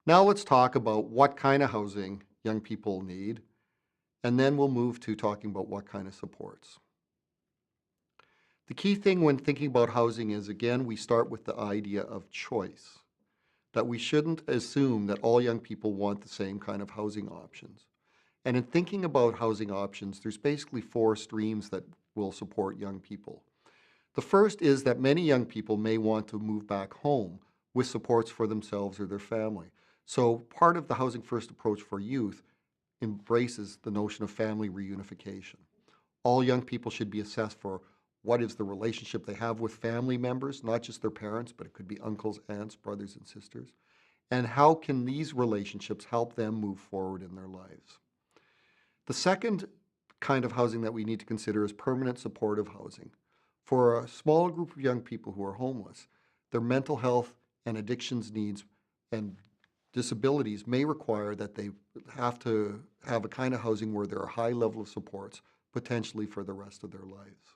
Now let's talk about what kind of housing young people need, and then we'll move to talking about what kind of supports. The key thing when thinking about housing is, again, we start with the idea of choice, that we shouldn't assume that all young people want the same kind of housing options. And in thinking about housing options, there's basically four streams that will support young people. The first is that many young people may want to move back home with supports for themselves or their family. So part of the Housing First approach for youth embraces the notion of family reunification. All young people should be assessed for what is the relationship they have with family members, not just their parents, but it could be uncles, aunts, brothers, and sisters. And how can these relationships help them move forward in their lives? The second kind of housing that we need to consider is permanent supportive housing. For a small group of young people who are homeless, their mental health and addictions needs and disabilities may require that they have to have a kind of housing where there are high level of supports, potentially for the rest of their lives.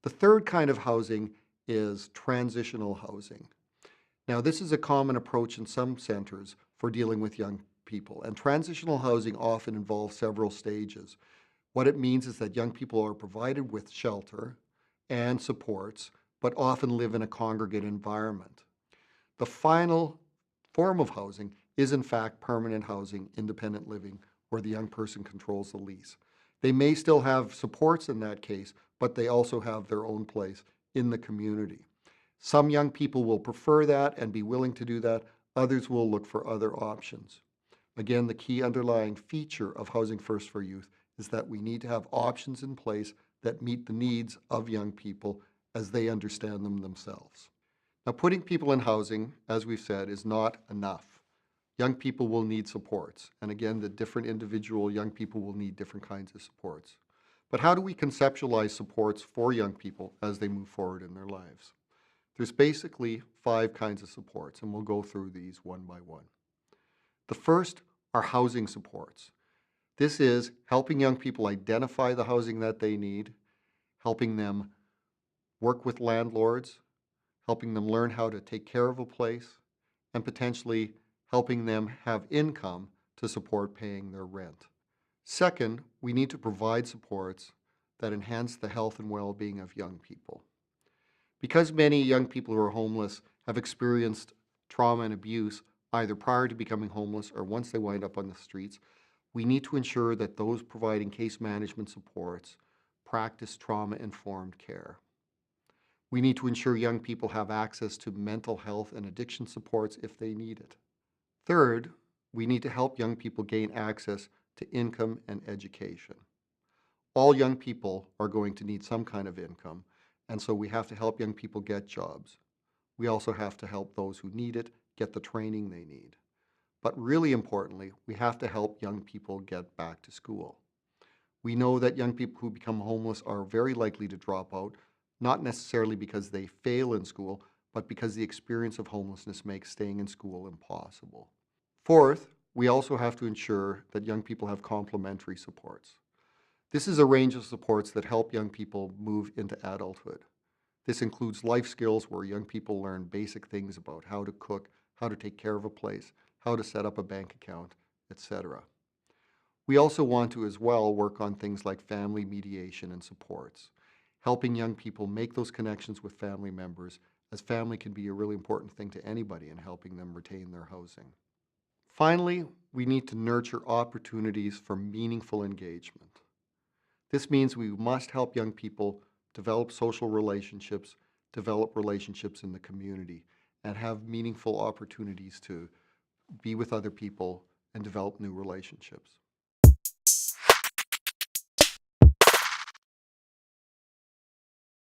The third kind of housing is transitional housing. Now, this is a common approach in some centers for dealing with young people, and transitional housing often involves several stages. What it means is that young people are provided with shelter and supports, but often live in a congregate environment. The final form of housing is, in fact, permanent housing, independent living, where the young person controls the lease. They may still have supports in that case, but they also have their own place in the community. Some young people will prefer that and be willing to do that. Others will look for other options. Again, the key underlying feature of Housing First for Youth is that we need to have options in place that meet the needs of young people as they understand them themselves. Now, putting people in housing, as we've said, is not enough. Young people will need supports. And again, the different individual young people will need different kinds of supports. But how do we conceptualize supports for young people as they move forward in their lives? There's basically 5 kinds of supports, and we'll go through these one by one. The first are housing supports. This is helping young people identify the housing that they need, helping them work with landlords, helping them learn how to take care of a place, and potentially helping them have income to support paying their rent. Second, we need to provide supports that enhance the health and well-being of young people. Because many young people who are homeless have experienced trauma and abuse either prior to becoming homeless or once they wind up on the streets, we need to ensure that those providing case management supports practice trauma-informed care. We need to ensure young people have access to mental health and addiction supports if they need it. Third, we need to help young people gain access to income and education. All young people are going to need some kind of income, and so we have to help young people get jobs. We also have to help those who need it get the training they need. But really importantly, we have to help young people get back to school. We know that young people who become homeless are very likely to drop out, not necessarily because they fail in school, but because the experience of homelessness makes staying in school impossible. Fourth, we also have to ensure that young people have complementary supports. This is a range of supports that help young people move into adulthood. This includes life skills where young people learn basic things about how to cook, how to take care of a place, how to set up a bank account, etc. We also want to as well work on things like family mediation and supports, helping young people make those connections with family members, as family can be a really important thing to anybody in helping them retain their housing. Finally, we need to nurture opportunities for meaningful engagement. This means we must help young people develop social relationships, develop relationships in the community, and have meaningful opportunities to be with other people and develop new relationships.